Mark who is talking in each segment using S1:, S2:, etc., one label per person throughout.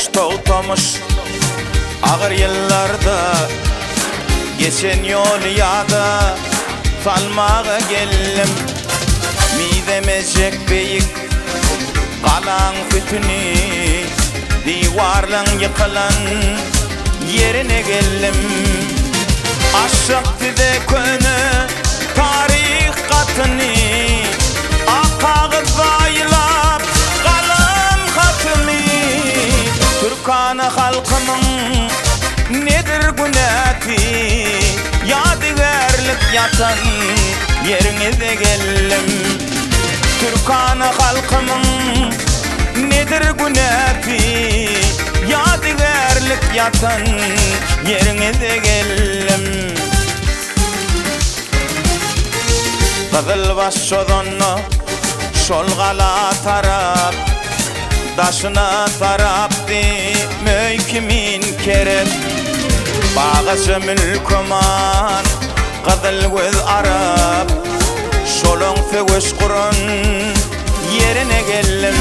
S1: toğtamış ağır yıllarda geçen yol yada salmağa geldim midemecek beyik kalan fütünü divarlan yıkılan yerine geldim aşıktı de könü tarih katını akağıt bayılap kalan katını Türkanı halkımın nedir günahı yadigarlık yatan yerine de geldim Türkanı halkımın nedir günahı yadigarlık yatan yerine de geldim Kızıl baş çodonu şolgala tarap Daşına taraptı möykimin kerep Bağışı mülkuman Kızıl göz Arap Şolun fügüş kurun yerine geldim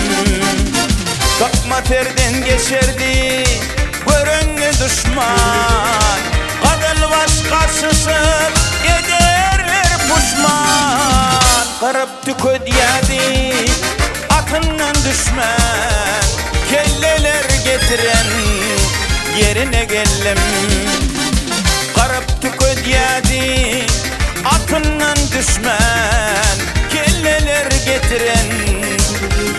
S1: Takma terden geçerdi görünü düşman Kızıl baş karşısıp ederler puşman Kırıp tüküdyedi atından düşman kelleler getiren yerine geldim Karıp tüküdyedi atından düşman kelleler getiren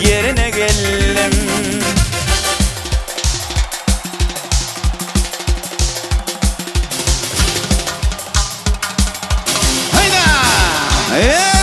S1: yerine geldim Hayda!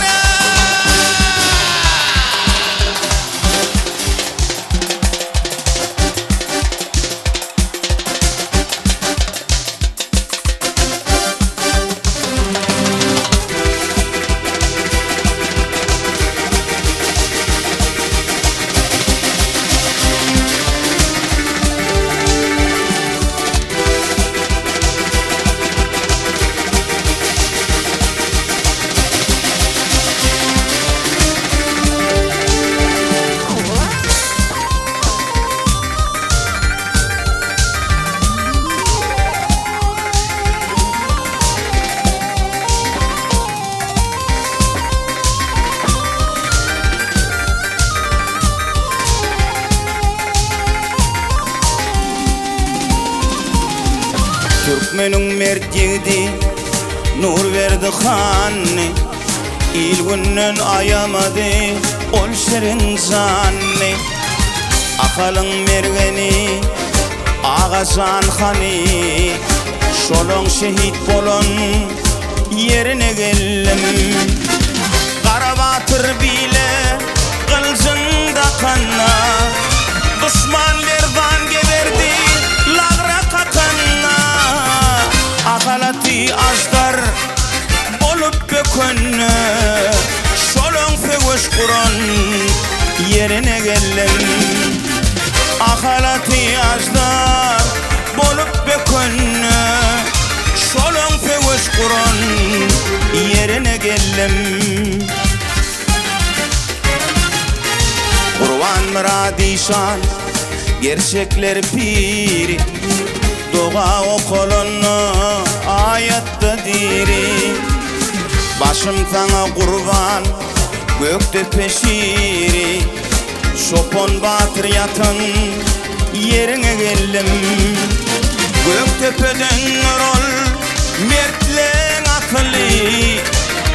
S1: Türkmen'in mertiydi nur verdi hanni İl günnen ayamadı ol şirin zanni Akalın mergeni ağazan hani Şolun şehit bolon yerine geldim Karabatır bile kılcında kanna Düşmanlardan geberdi lagra katanna Akalati ajdar olup bökönü Şolun fügüş kurun yerine geldim Akalati ajdar olup bökönü Şolun fügüş kurun yerine geldim Kurvan Muradişan gerçekler piri Doğa okulunu ayatta diri Başım sana kurban gökte peşiri Şopon batır yatın yerine geldim Göktepe'den rol mertlen akıllı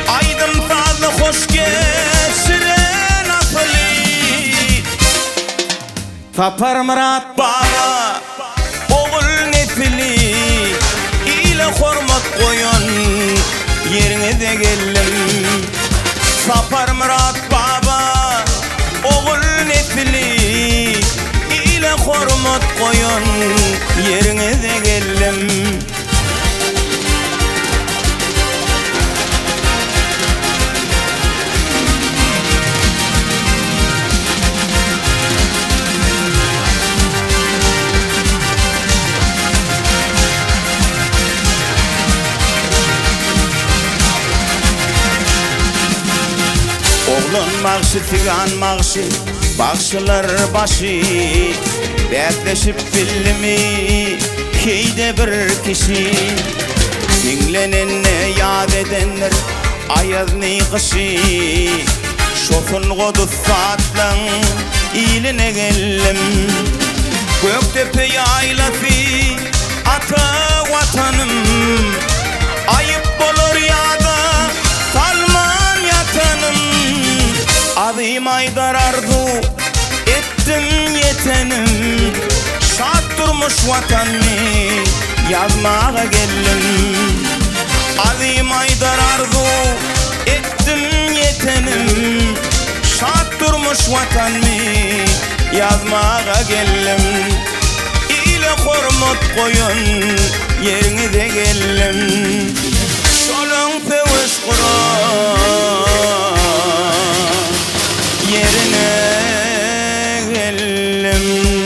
S1: Aydın fazla hoş geçiren akıllı Tapar Murat Baba oğul nefili ile hormat koyun yerine de geldim Tapar Murat Baba oğul nefili ile hormat koyun yerine de geldim Oğlun marşı, figan marşı, başlar başı Dertleşip bildimi heyde bir kişi Dinlenenle yad edenler ayaz ne kışı Şofun kodu saatlan iline geldim Göktepe yaylası ata vatanım Ayıp olur ya da salman yatanım Adım Aydar arzu ettim yetenim Şart durmuş vatanı yazmağa geldim Adım Aydar arzu ettim yetenim Şart durmuş vatanı yazmağa geldim İle kormut koyun yerine de geldim Şolun peviş kuran yerine geldim